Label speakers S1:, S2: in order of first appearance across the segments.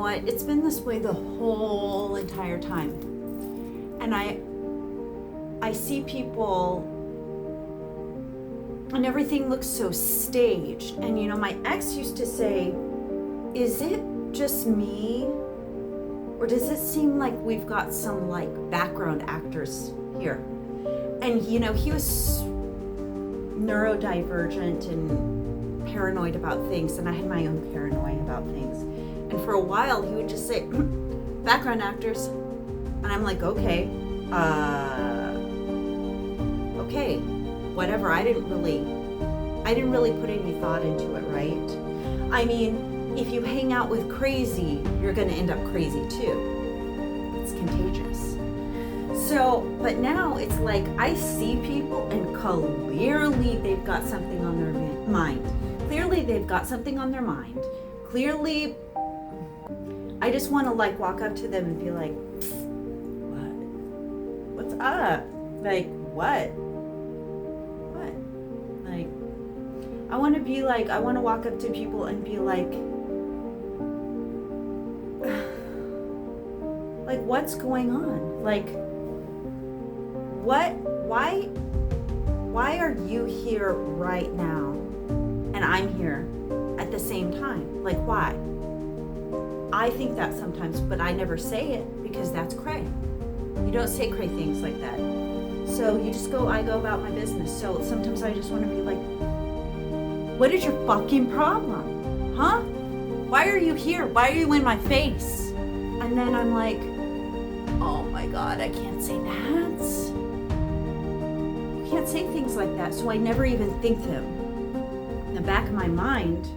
S1: what? It's been this way the whole entire time. And I see people and everything looks so staged. And you know, my ex used to say, is it just me? Or does it seem like we've got some like background actors here? And you know, he was neurodivergent and paranoid about things, and I had my own paranoia about things. And for a while he would just say, background actors. And I'm like, okay, whatever. I didn't really put any thought into it, right? I mean, if you hang out with crazy, you're gonna end up crazy too. It's contagious. So, but now it's like I see people and clearly they've got something on their mind. Clearly they've got something on their mind. Clearly, I just want to like walk up to them and be like, what? What's up? Like, what? Like, I want to walk up to people and be like, what's going on? Like, why are you here right now and I'm here at the same time? Like, why? I think that sometimes, but I never say it because that's cray. You don't say cray things like that. So I go about my business. So sometimes I just want to be like, what is your fucking problem? Huh? Why are you here? Why are you in my face? And then I'm like, oh my God, I can't say that. You can't say things like that. So I never even think them. In the back of my mind,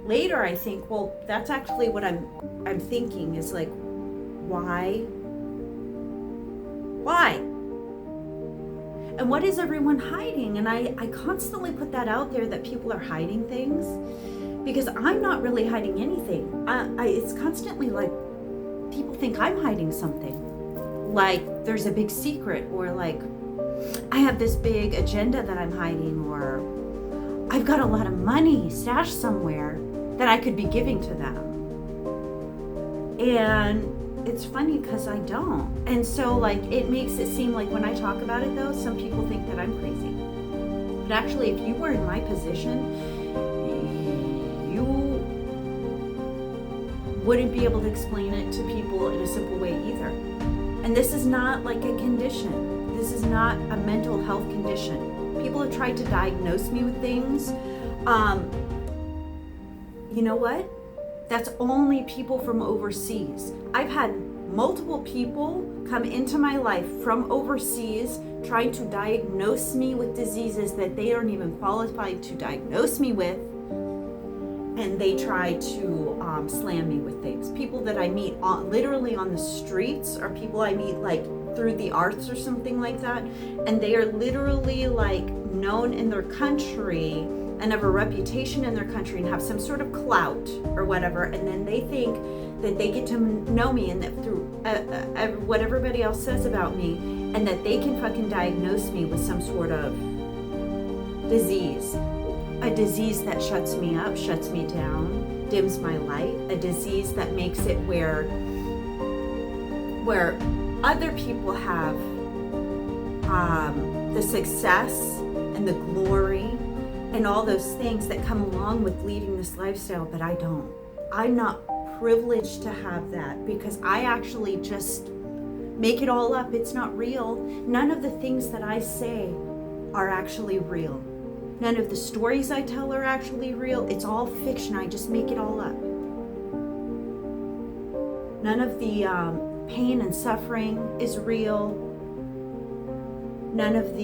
S1: later I think, well, that's actually what I'm thinking is like, why? And what is everyone hiding? And I constantly put that out there that people are hiding things because I'm not really hiding anything. It's constantly like people think I'm hiding something. Like there's a big secret, or like I have this big agenda that I'm hiding, or I've got a lot of money stashed somewhere that I could be giving to them. And it's funny because I don't. And so like it makes it seem like when I talk about it though, some people think that I'm crazy. But actually if you were in my position, you wouldn't be able to explain it to people in a simple way either. And this is not like a condition. This is not a mental health condition. People have tried to diagnose me with things. You know what? That's only people from overseas. I've had multiple people come into my life from overseas trying to diagnose me with diseases that they aren't even qualified to diagnose me with. And they try to slam me with things. People that I meet literally on the streets, or people I meet like through the arts or something like that. And they are literally like known in their country and have a reputation in their country and have some sort of clout or whatever, and then they think that they get to know me and that through what everybody else says about me, and that they can fucking diagnose me with some sort of disease. A disease that shuts me up, shuts me down, dims my light, a disease that makes it where other people have the success and the glory and all those things that come along with leading this lifestyle, but I don't. I'm not privileged to have that because I actually just make it all up. It's not real. None of the things that I say are actually real. None of the stories I tell are actually real. It's all fiction. I just make it all up. None of the pain and suffering is real. None of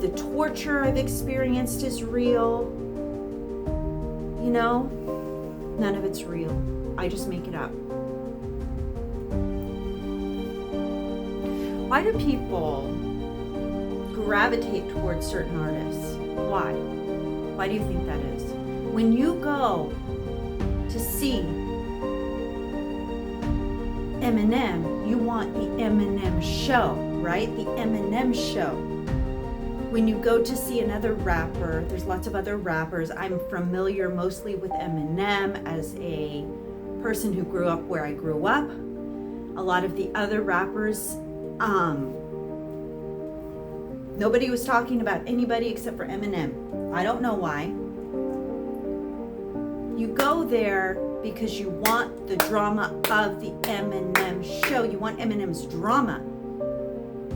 S1: the torture I've experienced is real. You know, none of it's real. I just make it up. Why do people gravitate towards certain artists? Why? Why do you think that is? When you go to see Eminem, you want the Eminem show, right? The Eminem show. when you go to see another rapper, there's lots of other rappers. I'm familiar mostly with Eminem as a person who grew up where I grew up. A lot of the other rappers, nobody was talking about anybody except for Eminem. I don't know why. You go there because you want the drama of the Eminem show. You want Eminem's drama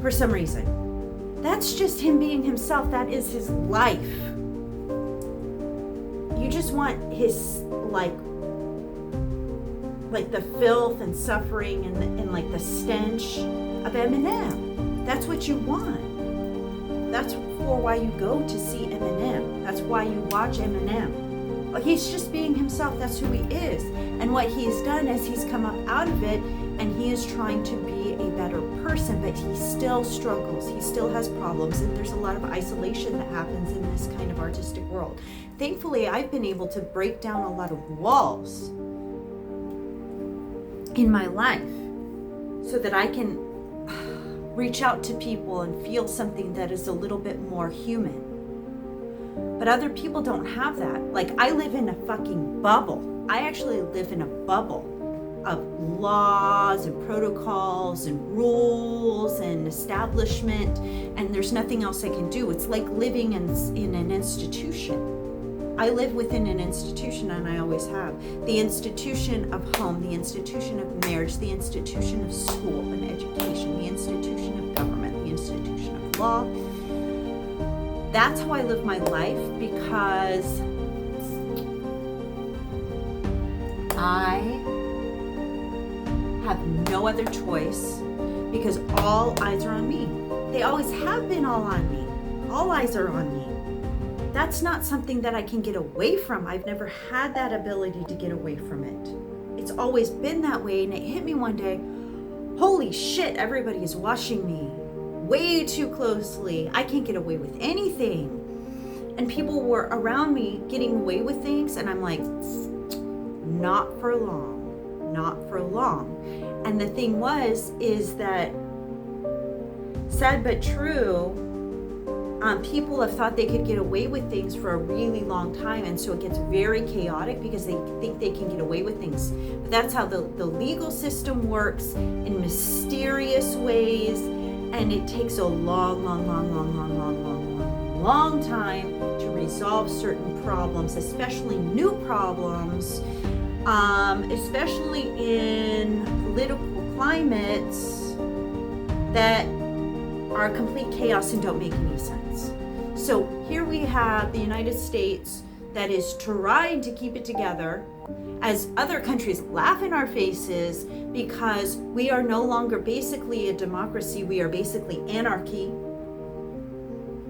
S1: for some reason. That's just him being himself. That is his life. You just want his like the filth and suffering and like the stench of Eminem. That's what you want. That's for why you go to see Eminem. That's why you watch Eminem. Well, he's just being himself. That's who he is. And what he's done is he's come up out of it, and he is trying to be a better person, but he still struggles. He still has problems, and there's a lot of isolation that happens in this kind of artistic world. Thankfully, I've been able to break down a lot of walls in my life so that I can reach out to people and feel something that is a little bit more human. But other people don't have that. Like, I live in a fucking bubble. I actually live in a bubble of laws and protocols and rules and establishment, and there's nothing else I can do. It's like living in an institution. I live within an institution, and I always have. The institution of home, the institution of marriage, the institution of school and education, the institution of government, the institution of law. That's how I live my life, because I have no other choice, because all eyes are on me. They always have been all on me. All eyes are on me. That's not something that I can get away from. I've never had that ability to get away from it. It's always been that way, and it hit me one day, holy shit, everybody is watching me way too closely. I can't get away with anything. And people were around me getting away with things, and I'm like, not for long, not for long. And the thing is that, sad but true, people have thought they could get away with things for a really long time, and so it gets very chaotic because they think they can get away with things. But that's how the legal system works, in mysterious ways, and it takes a long time to resolve certain problems, especially new problems, especially in political climates that are complete chaos and don't make any sense. So here we have the United States that is trying to keep it together, as other countries laugh in our faces because we are no longer basically a democracy. We are basically anarchy.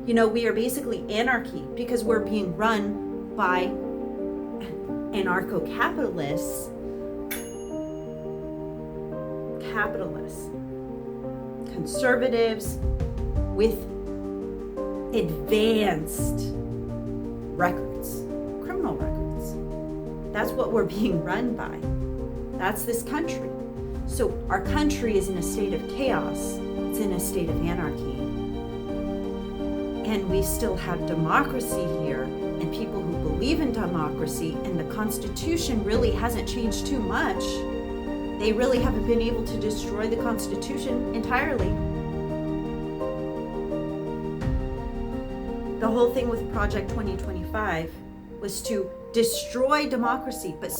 S1: You know, we are basically anarchy because we're being run by anarcho-capitalists, conservatives with advanced records, criminal records. That's what we're being run by. That's this country. So our country is in a state of chaos. It's in a state of anarchy. And we still have democracy here, and people who believe in democracy, and the Constitution really hasn't changed too much. They really haven't been able to destroy the Constitution entirely. The whole thing with Project 2025 was to destroy democracy, but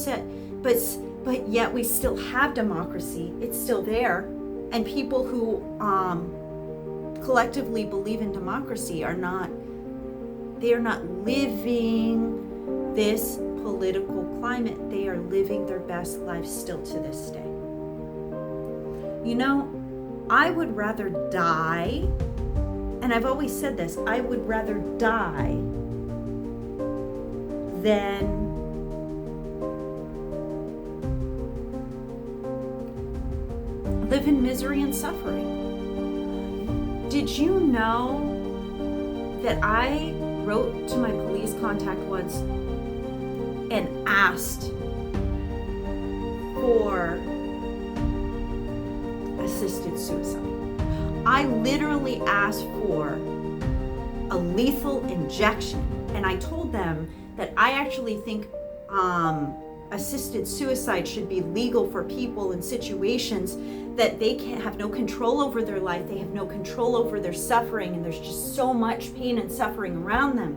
S1: yet we still have democracy. It's still there, and people who collectively believe in democracy are not living this political climate. They are living their best lives still to this day. You know, I would rather die, and I've always said this, I would rather die than live in misery and suffering. Did you know that I wrote to my police contact once and asked for assisted suicide? I literally asked for a lethal injection. And I told them that I actually think assisted suicide should be legal for people in situations that they can't have no control over their life, they have no control over their suffering, and there's just so much pain and suffering around them.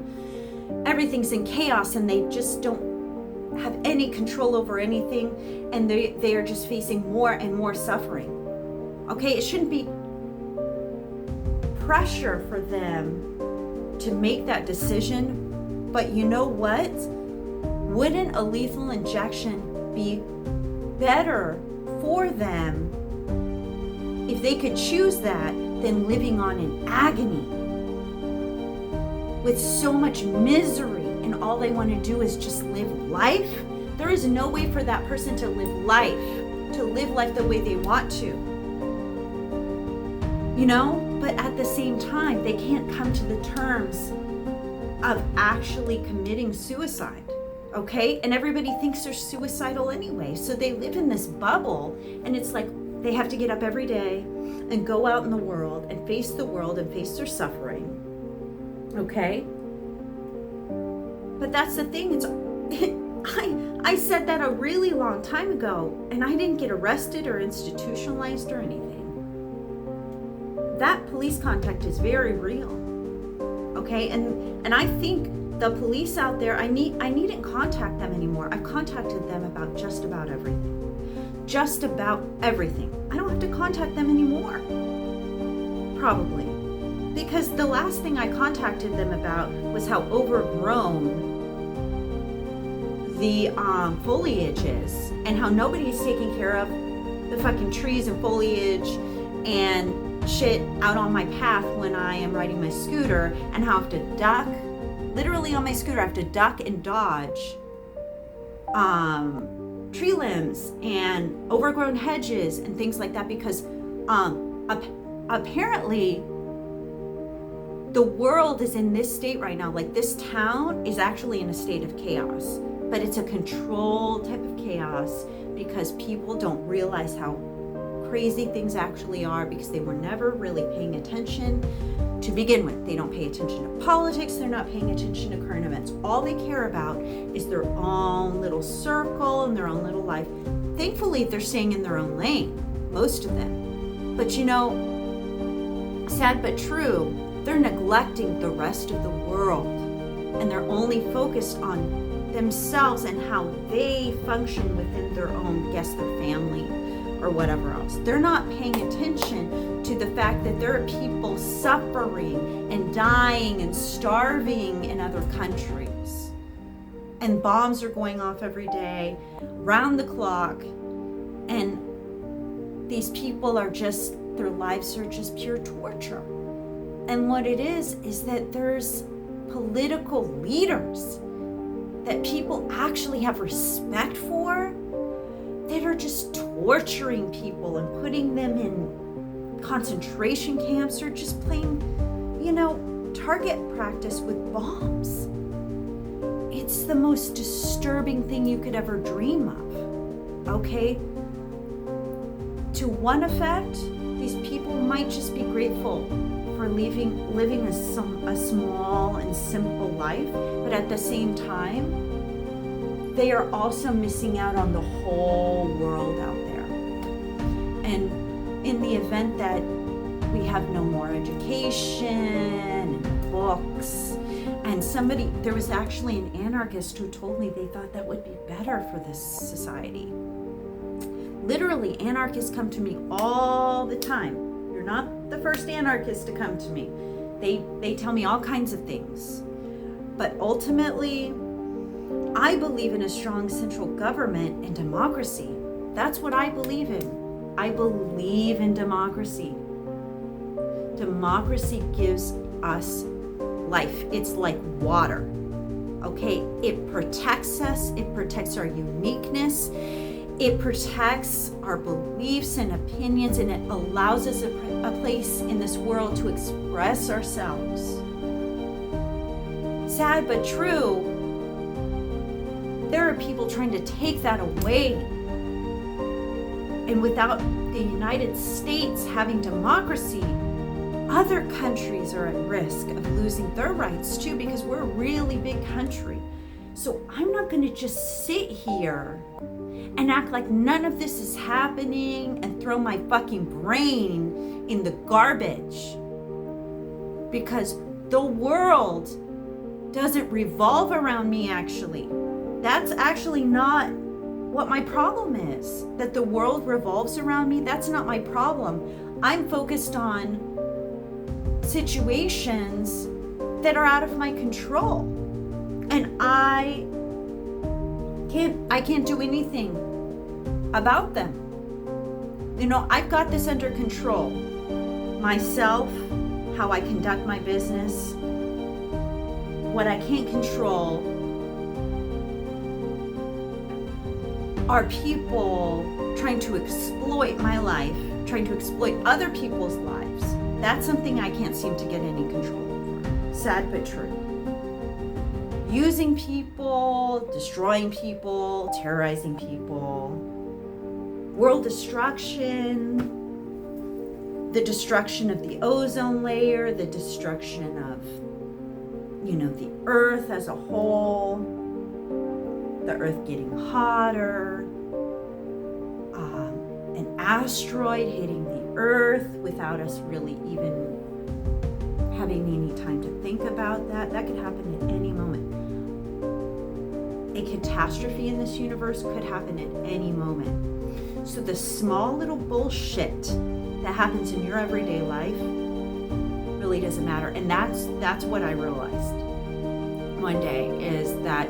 S1: Everything's in chaos and they just don't have any control over anything, and they are just facing more and more suffering. Okay, it shouldn't be pressure for them to make that decision, but you know what? Wouldn't a lethal injection be better for them if they could choose that than living on in agony with so much misery, and all they want to do is just live life? There is no way for that person to live life the way they want to, you know? But at the same time, they can't come to the terms of actually committing suicide. Okay, and everybody thinks they're suicidal anyway, so they live in this bubble, and it's like they have to get up every day and go out in the world and face their suffering. Okay, but that's the thing. I said that a really long time ago, and I didn't get arrested or institutionalized or anything. That police contact is very real. Okay, and I think the police out there, I needn't contact them anymore. I've contacted them about just about everything. Just about everything. I don't have to contact them anymore. Probably. Because the last thing I contacted them about was how overgrown the foliage is, and how nobody's taking care of the fucking trees and foliage and shit out on my path when I am riding my scooter, and how I have to duck. Literally on my scooter, I have to duck and dodge tree limbs and overgrown hedges and things like that, because apparently the world is in this state right now. Like, this town is actually in a state of chaos, but it's a controlled type of chaos because people don't realize how crazy things actually are, because they were never really paying attention to begin with. They don't pay attention to politics. They're not paying attention to current events. All they care about is their own little circle and their own little life. Thankfully, they're staying in their own lane, most of them. But you know, sad but true, they're neglecting the rest of the world, and they're only focused on themselves and how they function within their own, their family or whatever else. They're not paying attention to the fact that there are people suffering and dying and starving in other countries. And bombs are going off every day, round the clock. And these people are just, their lives are just pure torture. And what it is that there's political leaders that people actually have respect for that are just torturing people and putting them in concentration camps, or just plain, target practice with bombs. It's the most disturbing thing you could ever dream of, okay? To one effect, these people might just be grateful for living a small and simple life, but at the same time, they are also missing out on the whole world out there. And in the event that we have no more education and books, and there was actually an anarchist who told me they thought that would be better for this society. Literally, anarchists come to me all the time. You're not the first anarchist to come to me. They tell me all kinds of things. But ultimately, I believe in a strong central government and democracy. That's what I believe in. I believe in democracy. Democracy gives us life. It's like water. Okay? It protects us. It protects our uniqueness. It protects our beliefs and opinions, and it allows us a place in this world to express ourselves. Sad but true, there are people trying to take that away. And without the United States having democracy, other countries are at risk of losing their rights too, because we're a really big country. So I'm not going to just sit here and act like none of this is happening and throw my fucking brain in the garbage, because the world doesn't revolve around me. Actually, that's actually not what my problem is. That the world revolves around me, that's not my problem. I'm focused on situations that are out of my control, and I can't do anything about them. You know, I've got this under control. Myself, how I conduct my business. What I can't control are people trying to exploit my life, trying to exploit other people's lives. That's something I can't seem to get any control over. Sad but true. Using people, destroying people, terrorizing people, world destruction, the destruction of the ozone layer, the destruction of, the earth as a whole, the earth getting hotter, an asteroid hitting the earth without us really even having any time to think about that. That could happen at any moment. A catastrophe in this universe could happen at any moment. So the small little bullshit that happens in your everyday life really doesn't matter. And that's what I realized one day, is that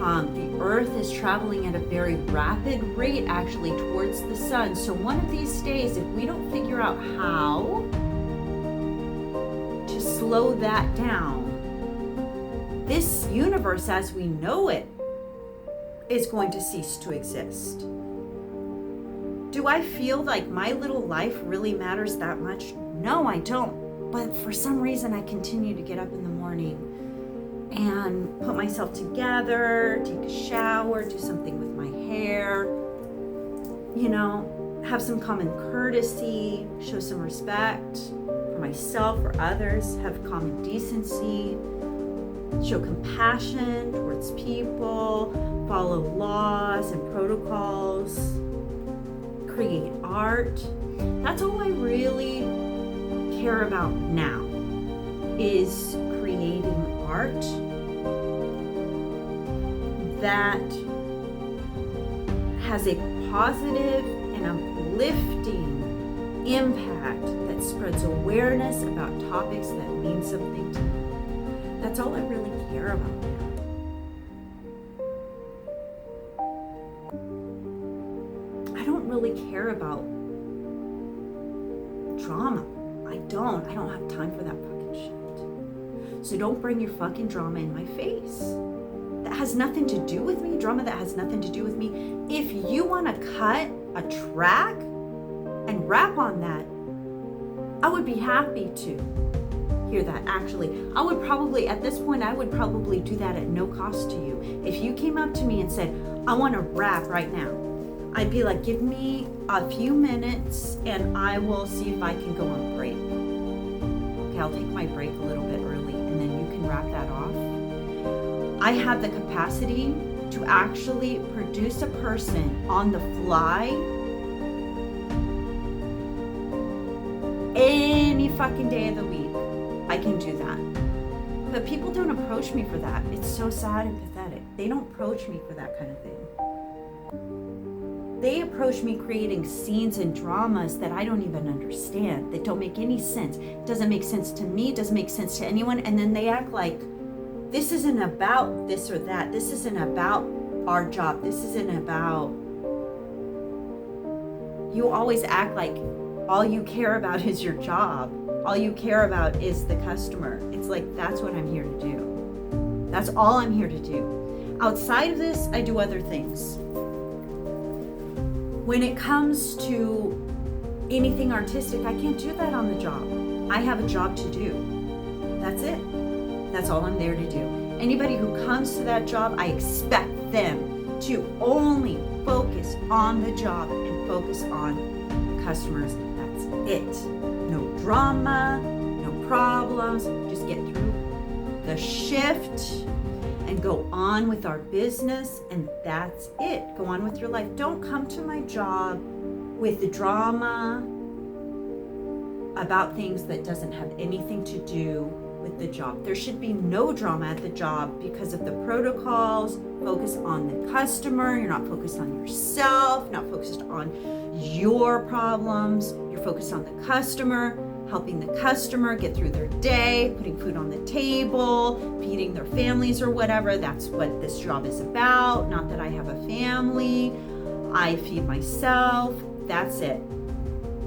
S1: the earth is traveling at a very rapid rate actually towards the sun. So one of these days, if we don't figure out how to slow that down, this universe as we know it is going to cease to exist. Do I feel like my little life really matters that much? No, I don't. But for some reason, I continue to get up in the morning and put myself together, take a shower, do something with my hair, have some common courtesy, show some respect for myself or others, have common decency, show compassion towards people, follow laws and protocols, create art. That's all I really care about now, is creating art that has a positive and uplifting impact, that spreads awareness about topics that mean something to me. That's all I really care about now. I don't really care about drama. I don't have time for that fucking shit. So don't bring your fucking drama in my face. That has nothing to do with me. Drama that has nothing to do with me. If you want to cut a track and rap on that, I would be happy to hear that. Actually, I would probably, at this point, I would probably do that at no cost to you. If you came up to me and said, I want to rap right now, I'd be like, give me a few minutes and I will see if I can go on break. Okay, I'll take my break a little bit early and then you can wrap that off. I have the capacity to actually produce a person on the fly any fucking day of the week. I can do that. But people don't approach me for that. It's so sad and pathetic. They don't approach me for that kind of thing. They approach me creating scenes and dramas that I don't even understand, that don't make any sense. It doesn't make sense to me, it doesn't make sense to anyone, and then they act like this isn't about this or that. This isn't about our job. This isn't about... You always act like all you care about is your job. All you care about is the customer. It's like, that's what I'm here to do. That's all I'm here to do. Outside of this, I do other things. When it comes to anything artistic, I can't do that on the job. I have a job to do. That's it. That's all I'm there to do. Anybody who comes to that job, I expect them to only focus on the job and focus on customers. That's it. No drama, problems, just get through the shift and go on with our business, and that's it. Go on with your life. Don't come to my job with the drama about things that doesn't have anything to do with the job. There should be no drama at the job because of the protocols. Focus on the customer. You're not focused on yourself, not focused on your problems. You're focused on the customer, helping the customer get through their day, putting food on the table, feeding their families or whatever. That's what this job is about. Not that I have a family. I feed myself. That's it.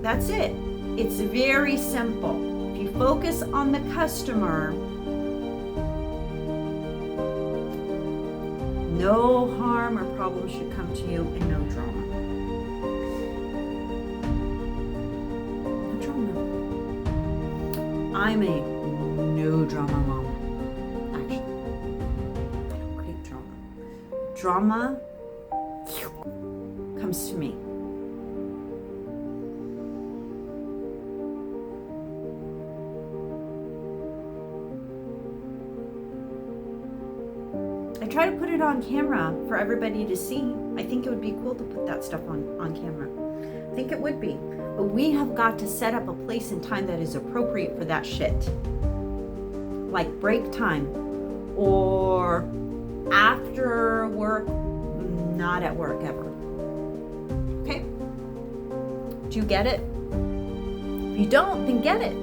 S1: That's it. It's very simple. If you focus on the customer, no harm or problem should come to you, and no drama. No drama. I'm a no drama mama. Actually, I don't create drama. Drama comes to me. I try to put it on camera for everybody to see. I think it would be cool to put that stuff on camera. I think it would be. But we have got to set up a place and time that is appropriate for that shit. Like break time or after work, not at work ever. Okay? Do you get it? If you don't, then get it.